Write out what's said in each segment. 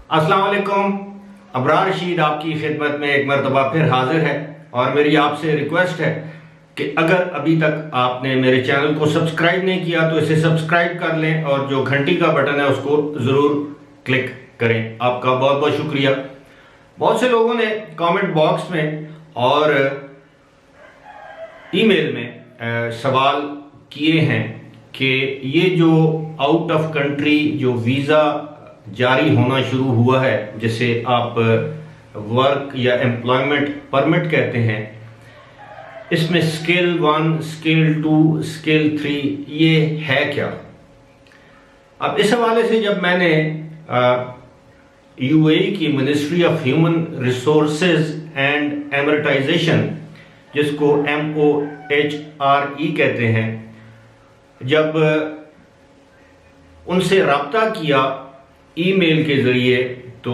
السلام علیکم. ابرار رشید آپ کی خدمت میں ایک مرتبہ پھر حاضر ہے اور میری آپ سے ریکویسٹ ہے کہ اگر ابھی تک آپ نے میرے چینل کو سبسکرائب نہیں کیا تو اسے سبسکرائب کر لیں اور جو گھنٹی کا بٹن ہے اس کو ضرور کلک کریں. آپ کا بہت بہت شکریہ. بہت سے لوگوں نے کامنٹ باکس میں اور ای میل میں سوال کیے ہیں کہ یہ جو آؤٹ آف کنٹری جو ویزا جاری ہونا شروع ہوا ہے جسے آپ ورک یا امپلائمنٹ پرمٹ کہتے ہیں، اس میں اسکیل 1 اسکیل 2 اسکیل 3 یہ ہے کیا؟ اب اس حوالے سے جب میں نے یو اے ای کی ministry of human resources and emiratization جس کو MOHRE کہتے ہیں، جب ان سے رابطہ کیا ای میل کے ذریعے تو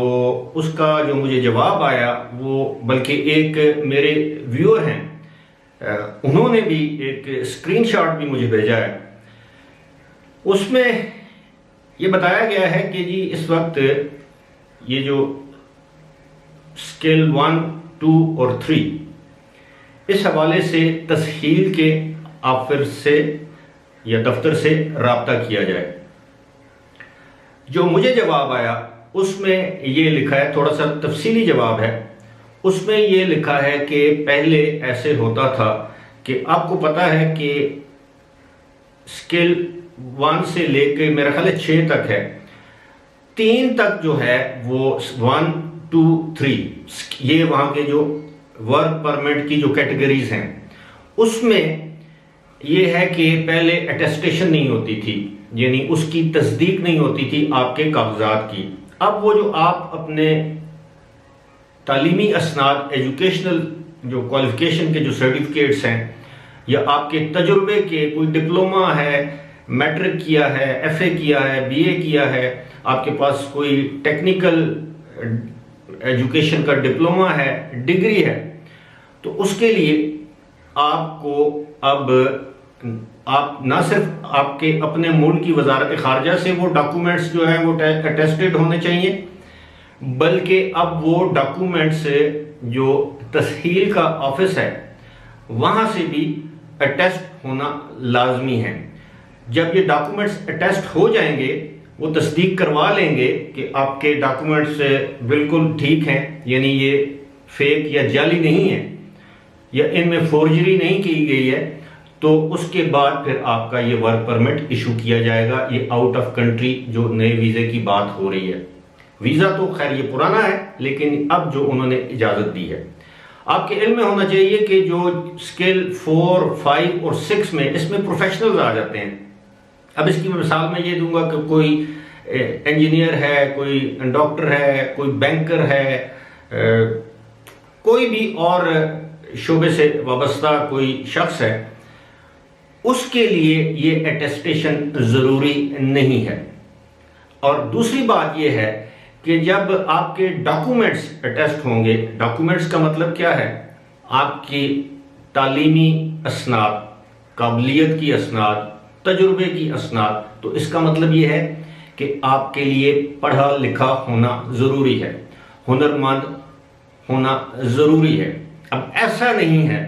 اس کا جو مجھے جواب آیا وہ بلکہ ایک میرے ویور ہیں انہوں نے بھی ایک اسکرین شاٹ بھی مجھے بھیجا ہے. اس میں یہ بتایا گیا ہے کہ جی اس وقت یہ جو اسکیل 1 2 اور 3 اس حوالے سے تسہیل کے آفس سے یا دفتر سے رابطہ کیا جائے. جو مجھے جواب آیا اس میں یہ لکھا ہے، تھوڑا سا تفصیلی جواب ہے، اس میں یہ لکھا ہے کہ پہلے ایسے ہوتا تھا کہ آپ کو پتا ہے کہ اسکیل 1 سے لے کے میرا خیال ہے 6 تک ہے، 3 تک جو ہے وہ 1 2 3 یہ وہاں کے جو ورک پرمٹ کی جو کیٹیگریز ہیں اس میں یہ ہے کہ پہلے اٹیسٹیشن نہیں ہوتی تھی، یعنی اس کی تصدیق نہیں ہوتی تھی آپ کے کاغذات کی. اب وہ جو آپ اپنے تعلیمی اسناد ایجوکیشنل جو کوالیفیکیشن کے جو سرٹیفکیٹس ہیں یا آپ کے تجربے کے کوئی ڈپلومہ ہے، میٹرک کیا ہے، FA کیا ہے، BA کیا ہے، آپ کے پاس کوئی ٹیکنیکل ایجوکیشن کا ڈپلومہ ہے، ڈگری ہے، تو اس کے لیے آپ کو اب آپ نہ صرف آپ کے اپنے ملک کی وزارت خارجہ سے وہ ڈاکومنٹس جو ہیں وہ اٹیسٹڈ ہونے چاہیے، بلکہ اب وہ ڈاکومنٹس جو تسہیل کا آفس ہے وہاں سے بھی اٹیسٹ ہونا لازمی ہے. جب یہ ڈاکومنٹس اٹیسٹ ہو جائیں گے، وہ تصدیق کروا لیں گے کہ آپ کے ڈاکومنٹس بالکل ٹھیک ہیں، یعنی یہ فیک یا جعلی نہیں ہے یا ان میں فورجری نہیں کی گئی ہے، تو اس کے بعد پھر آپ کا یہ ورک پرمٹ ایشو کیا جائے گا. یہ آؤٹ آف کنٹری جو نئے ویزے کی بات ہو رہی ہے، ویزا تو خیر یہ پرانا ہے لیکن اب جو انہوں نے اجازت دی ہے. آپ کے علم میں ہونا چاہیے کہ جو اسکیل 4 5 اور 6 میں اس میں پروفیشنلز آ جاتے ہیں. اب اس کی مثال میں یہ دوں گا کہ کوئی انجینئر ہے، کوئی ڈاکٹر ہے، کوئی بینکر ہے، کوئی بھی اور شعبے سے وابستہ کوئی شخص ہے، اس کے لیے یہ اٹیسٹیشن ضروری نہیں ہے. اور دوسری بات یہ ہے کہ جب آپ کے ڈاکومنٹس اٹیسٹ ہوں گے، ڈاکومنٹس کا مطلب کیا ہے؟ آپ کی تعلیمی اسناد، قابلیت کی اسناد، تجربے کی اسناد. تو اس کا مطلب یہ ہے کہ آپ کے لیے پڑھا لکھا ہونا ضروری ہے، ہنرمند ہونا ضروری ہے. اب ایسا نہیں ہے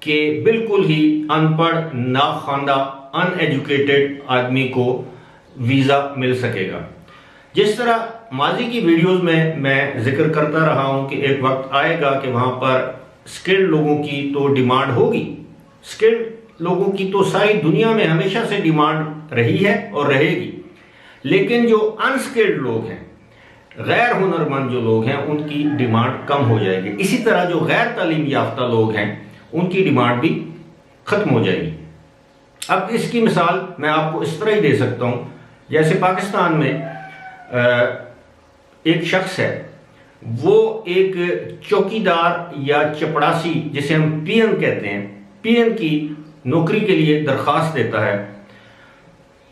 کہ بالکل ہی ان پڑھ، ناخواندہ، ان ایجوکیٹڈ آدمی کو ویزا مل سکے گا. جس طرح ماضی کی ویڈیوز میں ذکر کرتا رہا ہوں کہ ایک وقت آئے گا کہ وہاں پر اسکلڈ لوگوں کی تو ڈیمانڈ ہوگی. اسکلڈ لوگوں کی تو ساری دنیا میں ہمیشہ سے ڈیمانڈ رہی ہے اور رہے گی، لیکن جو انسکلڈ لوگ ہیں، غیر ہنرمند جو لوگ ہیں، ان کی ڈیمانڈ کم ہو جائے گی. اسی طرح جو غیر تعلیم یافتہ لوگ ہیں ان کی ڈیمانڈ بھی ختم ہو جائے گی. اب اس کی مثال میں آپ کو اس طرح ہی دے سکتا ہوں، جیسے پاکستان میں ایک شخص ہے، وہ ایک چوکیدار یا چپڑاسی جسے ہم PN کہتے ہیں، PN کی نوکری کے لیے درخواست دیتا ہے.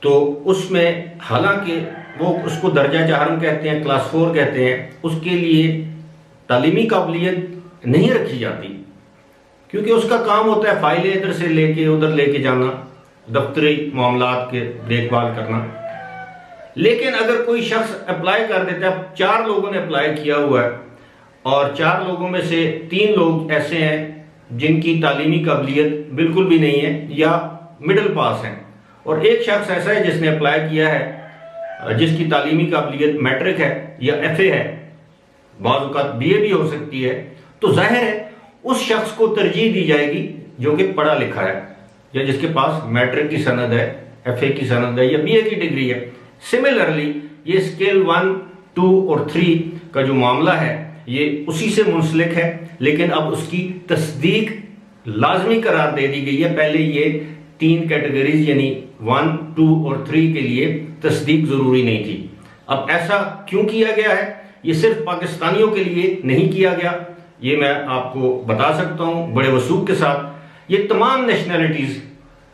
تو اس میں حالانکہ وہ اس کو درجہ چہارم کہتے ہیں، کلاس 4 کہتے ہیں، اس کے لیے تعلیمی قابلیت نہیں رکھی جاتی کیونکہ اس کا کام ہوتا ہے فائلیں ادھر سے لے کے ادھر لے کے جانا، دفتری معاملات کے دیکھ بھال کرنا. لیکن اگر کوئی شخص اپلائی کر دیتا ہے، 4 لوگوں نے اپلائی کیا ہوا ہے اور 4 لوگوں میں سے 3 لوگ ایسے ہیں جن کی تعلیمی قابلیت بالکل بھی نہیں ہے یا مڈل پاس ہیں، اور ایک شخص ایسا ہے جس نے اپلائی کیا ہے جس کی تعلیمی قابلیت میٹرک ہے یا ایف اے ہے، بعض اوقات بی اے بھی ہو سکتی ہے، تو ظاہر ہے اس شخص کو ترجیح دی جائے گی جو کہ پڑھا لکھا ہے یا جس کے پاس میٹرک کی سند ہے، ایف اے کی سند ہے یا بی اے کی ڈگری ہے۔ سملرلی یہ اسکیل 1، 2 اور 3 کا جو معاملہ ہے یہ اسی سے منسلک ہے، لیکن اب اس کی تصدیق لازمی قرار دے دی گئی ہے۔ پہلے یہ 3 کیٹیگریز یعنی 1، 2 اور 3 کے لیے تصدیق ضروری نہیں تھی۔ اب ایسا کیوں کیا گیا ہے؟ یہ صرف پاکستانیوں کے لیے نہیں کیا گیا، یہ میں آپ کو بتا سکتا ہوں بڑے وثوق کے ساتھ، یہ تمام نیشنلٹیز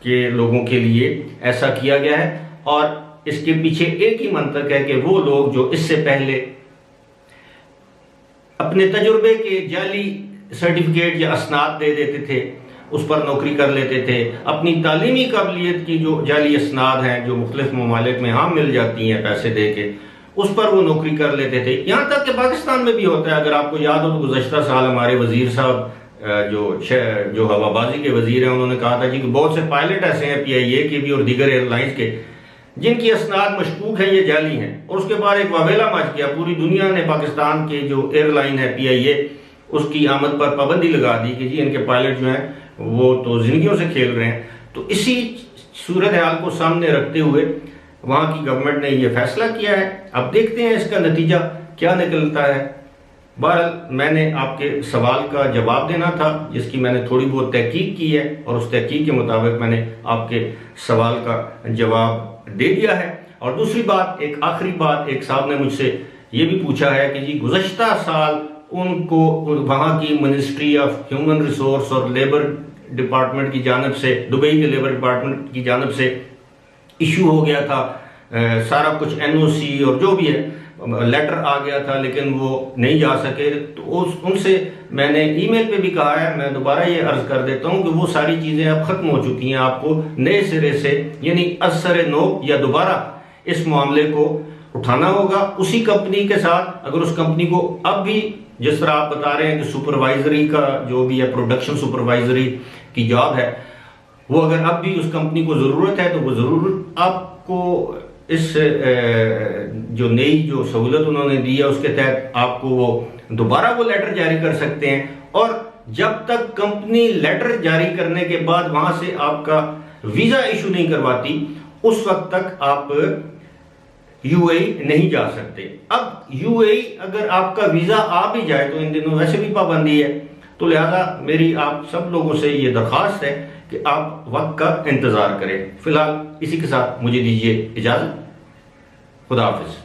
کے لوگوں کے لیے ایسا کیا گیا ہے، اور اس کے پیچھے ایک ہی منطق ہے کہ وہ لوگ جو اس سے پہلے اپنے تجربے کے جعلی سرٹیفکیٹ یا اسناد دے دیتے تھے، اس پر نوکری کر لیتے تھے، اپنی تعلیمی قابلیت کی جو جعلی اسناد ہیں جو مختلف ممالک میں عام مل جاتی ہیں پیسے دے کے، اس پر وہ نوکری کر لیتے تھے۔ یہاں تک کہ پاکستان میں بھی ہوتا ہے، اگر آپ کو یاد ہو تو گزشتہ سال ہمارے وزیر صاحب جو ہوا بازی کے وزیر ہیں، انہوں نے کہا تھا جی کہ بہت سے پائلٹ ایسے ہیں پی آئی اے کے بھی اور دیگر ایئر لائنز کے جن کی اسناد مشکوک ہیں، یہ جعلی ہیں، اور اس کے بعد ایک واویلا مچ گیا، پوری دنیا نے پاکستان کے جو ایئر لائن ہے پی آئی اے اس کی آمد پر پابندی لگا دی کہ جی ان کے پائلٹ جو ہیں وہ تو زندگیوں سے کھیل رہے ہیں۔ تو اسی صورتحال کو سامنے رکھتے ہوئے وہاں کی گورنمنٹ نے یہ فیصلہ کیا ہے۔ اب دیکھتے ہیں اس کا نتیجہ کیا نکلتا ہے۔ بہرحال میں نے آپ کے سوال کا جواب دینا تھا جس کی میں نے تھوڑی بہت تحقیق کی ہے، اور اس تحقیق کے مطابق میں نے آپ کے سوال کا جواب دے دیا ہے۔ اور دوسری بات، ایک آخری بات، ایک صاحب نے مجھ سے یہ بھی پوچھا ہے کہ جی گزشتہ سال ان کو وہاں کی منسٹری آف ہیومن ریسورس اور لیبر ڈپارٹمنٹ کی جانب سے، دبئی کے لیبر ڈپارٹمنٹ کی جانب سے ایشو ہو گیا تھا سارا کچھ این او سی اور جو بھی ہے لیٹر آ گیا تھا، لیکن وہ نہیں جا سکے۔ تو ان سے میں نے ای میل پہ بھی کہا ہے، میں دوبارہ یہ عرض کر دیتا ہوں کہ وہ ساری چیزیں اب ختم ہو چکی ہیں، آپ کو نئے سرے سے یعنی از سر نو یا دوبارہ اس معاملے کو اٹھانا ہوگا اسی کمپنی کے ساتھ۔ اگر اس کمپنی کو اب بھی جس طرح آپ بتا رہے ہیں کہ سپروائزری کا جو بھی ہے پروڈکشن سپروائزری کی جاب ہے، وہ اگر اب بھی اس کمپنی کو ضرورت ہے تو وہ ضرور آپ کو اس جو نئی جو سہولت انہوں نے دی ہے اس کے تحت آپ کو وہ دوبارہ وہ لیٹر جاری کر سکتے ہیں، اور جب تک کمپنی لیٹر جاری کرنے کے بعد وہاں سے آپ کا ویزا ایشو نہیں کرواتی اس وقت تک آپ یو اے ای نہیں جا سکتے۔ اب یو اے ای اگر آپ کا ویزا آ بھی جائے تو ان دنوں ویسے بھی پابندی ہے، تو لہذا میری آپ سب لوگوں سے یہ درخواست ہے کہ آپ وقت کا انتظار کریں۔ فی الحال اسی کے ساتھ مجھے دیجیے اجازت، خدا حافظ۔